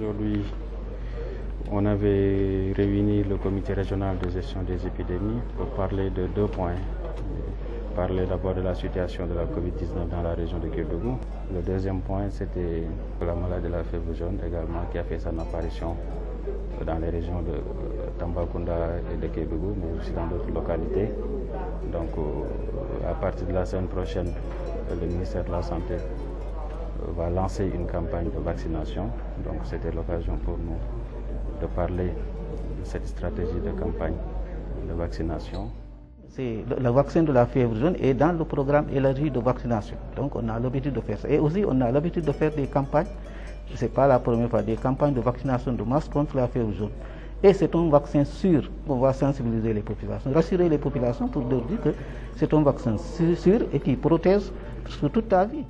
Aujourd'hui, on avait réuni le comité régional de gestion des épidémies pour parler de 2 points. Parler d'abord de la situation de la Covid-19 dans la région de Kédougou. Le deuxième point, c'était la maladie de la fièvre jaune également qui a fait son apparition dans les régions de Tambacounda et de Kédougou, mais aussi dans d'autres localités. Donc, à partir de la semaine prochaine, le ministère de la Santé va lancer une campagne de vaccination. Donc, c'était l'occasion pour nous de parler de cette stratégie de campagne de vaccination. Le vaccin de la fièvre jaune est dans le programme élargi de vaccination. Donc on a l'habitude de faire ça. Et aussi on a l'habitude de faire des campagnes, ce n'est pas la première fois, des campagnes de vaccination de masse contre la fièvre jaune. Et c'est un vaccin sûr. On va sensibiliser les populations, rassurer les populations pour leur dire que c'est un vaccin sûr et qui protège sur toute ta vie.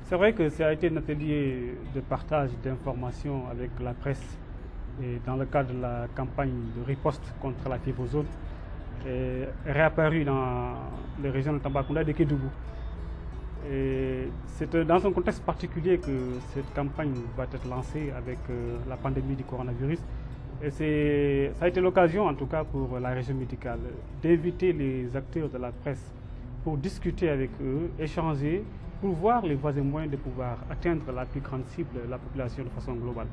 C'est vrai que ça a été un atelier de partage d'informations avec la presse et dans le cadre de la campagne de riposte contre la fièvre jaune est réapparue dans les régions de Tambacounda et de Kédougou. C'est dans un contexte particulier que cette campagne va être lancée avec la pandémie du coronavirus. Et ça a été l'occasion, en tout cas pour la région médicale, d'inviter les acteurs de la presse pour discuter avec eux, échanger, pour voir les voies et moyens de pouvoir atteindre la plus grande cible de la population de façon globale.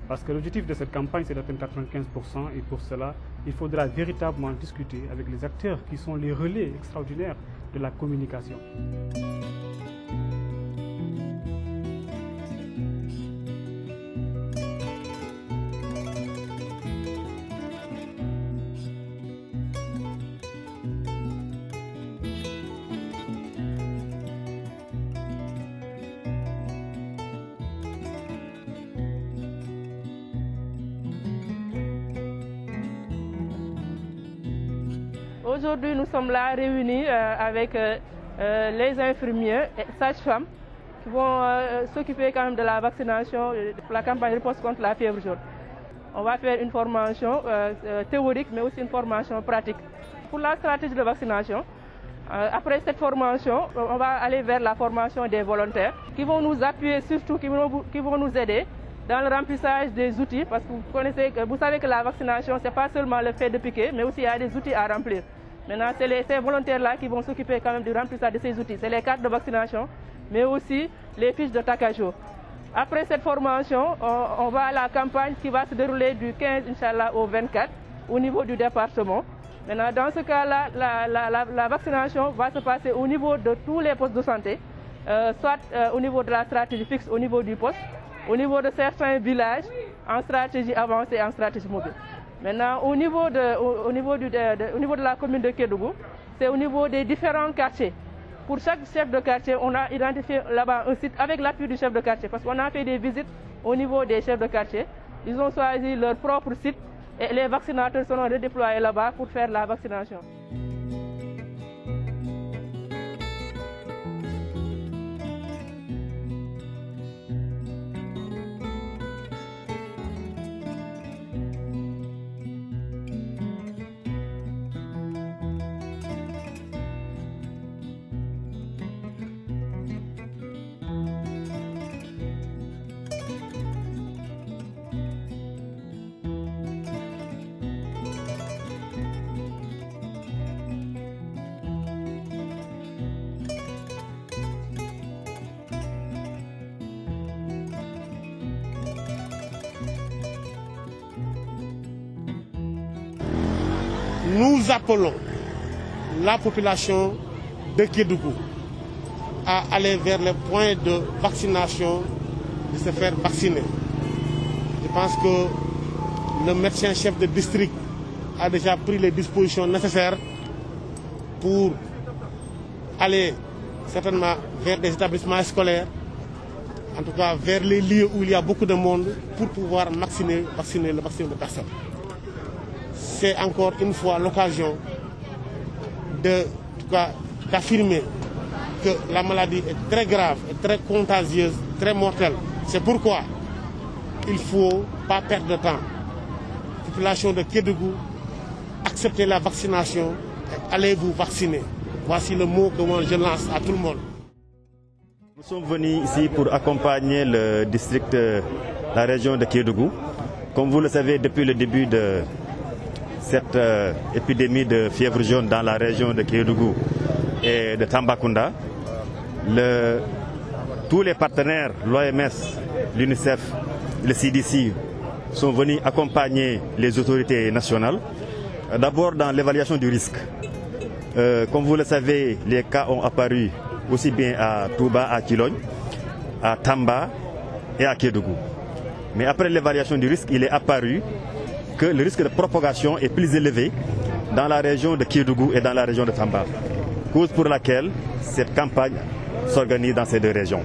Parce que l'objectif de cette campagne, c'est d'atteindre 95%, et pour cela, il faudra véritablement discuter avec les acteurs qui sont les relais extraordinaires de la communication. Aujourd'hui, nous sommes là réunis avec les infirmiers et sages-femmes qui vont s'occuper quand même de la vaccination, de la campagne de riposte contre la fièvre jaune. On va faire une formation théorique, mais aussi une formation pratique. Pour la stratégie de vaccination, après cette formation, on va aller vers la formation des volontaires qui vont nous appuyer, surtout qui vont nous aider dans le remplissage des outils, parce que vous savez que la vaccination, ce n'est pas seulement le fait de piquer, mais aussi il y a des outils à remplir. Maintenant, c'est ces volontaires-là qui vont s'occuper quand même du remplissage de ces outils. C'est les cartes de vaccination, mais aussi les fiches de tac à jour. Après cette formation, on va à la campagne qui va se dérouler du 15, Inch'Allah, au 24, au niveau du département. Maintenant, dans ce cas-là, la vaccination va se passer au niveau de tous les postes de santé, soit au niveau de la stratégie fixe, au niveau du poste, au niveau de certains villages, en stratégie avancée et en stratégie mobile. Maintenant, au niveau de la commune de Kédougou, c'est au niveau des différents quartiers. Pour chaque chef de quartier, on a identifié là-bas un site avec l'appui du chef de quartier, parce qu'on a fait des visites au niveau des chefs de quartier. Ils ont choisi leur propre site et les vaccinateurs seront redéployés là-bas pour faire la vaccination. Nous appelons la population de Kédougou à aller vers les points de vaccination, de se faire vacciner. Je pense que le médecin-chef de district a déjà pris les dispositions nécessaires pour aller certainement vers des établissements scolaires, en tout cas vers les lieux où il y a beaucoup de monde, pour pouvoir vacciner le maximum de personnes. c'est encore une fois l'occasion d'affirmer que la maladie est très grave, et très contagieuse, très mortelle. C'est pourquoi il ne faut pas perdre de temps. Population de Kédougou, acceptez la vaccination et allez vous vacciner. Voici le mot que moi je lance à tout le monde. Nous sommes venus ici pour accompagner le district, la région de Kédougou. Comme vous le savez, depuis le début de cette épidémie de fièvre jaune dans la région de Kédougou et de Tambacounda, tous les partenaires, l'OMS, l'UNICEF, le CDC, sont venus accompagner les autorités nationales. D'abord dans l'évaluation du risque. Comme vous le savez, les cas ont apparu aussi bien à Touba, à Kilogne, à Tamba et à Kédougou. Mais après l'évaluation du risque, il est apparu que le risque de propagation est plus élevé dans la région de Kédougou et dans la région de Tamba. Cause pour laquelle cette campagne s'organise dans ces deux régions.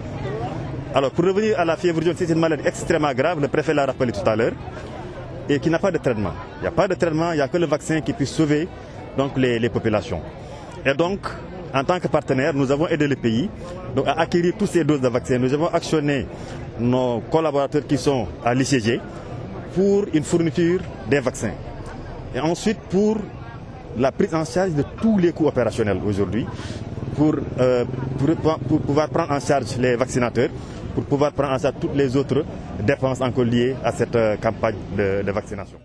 Alors pour revenir à la fièvre jaune, c'est une maladie extrêmement grave, le préfet l'a rappelé tout à l'heure, et qui n'a pas de traitement. Il n'y a pas de traitement, il n'y a que le vaccin qui puisse sauver donc, les populations. Et donc, en tant que partenaire, nous avons aidé le pays donc, à acquérir toutes ces doses de vaccins. Nous avons actionné nos collaborateurs qui sont à l'ICG pour une fourniture des vaccins. Et ensuite, pour la prise en charge de tous les coûts opérationnels aujourd'hui, pour pouvoir prendre en charge les vaccinateurs, pour pouvoir prendre en charge toutes les autres dépenses encore liées à cette campagne de vaccination.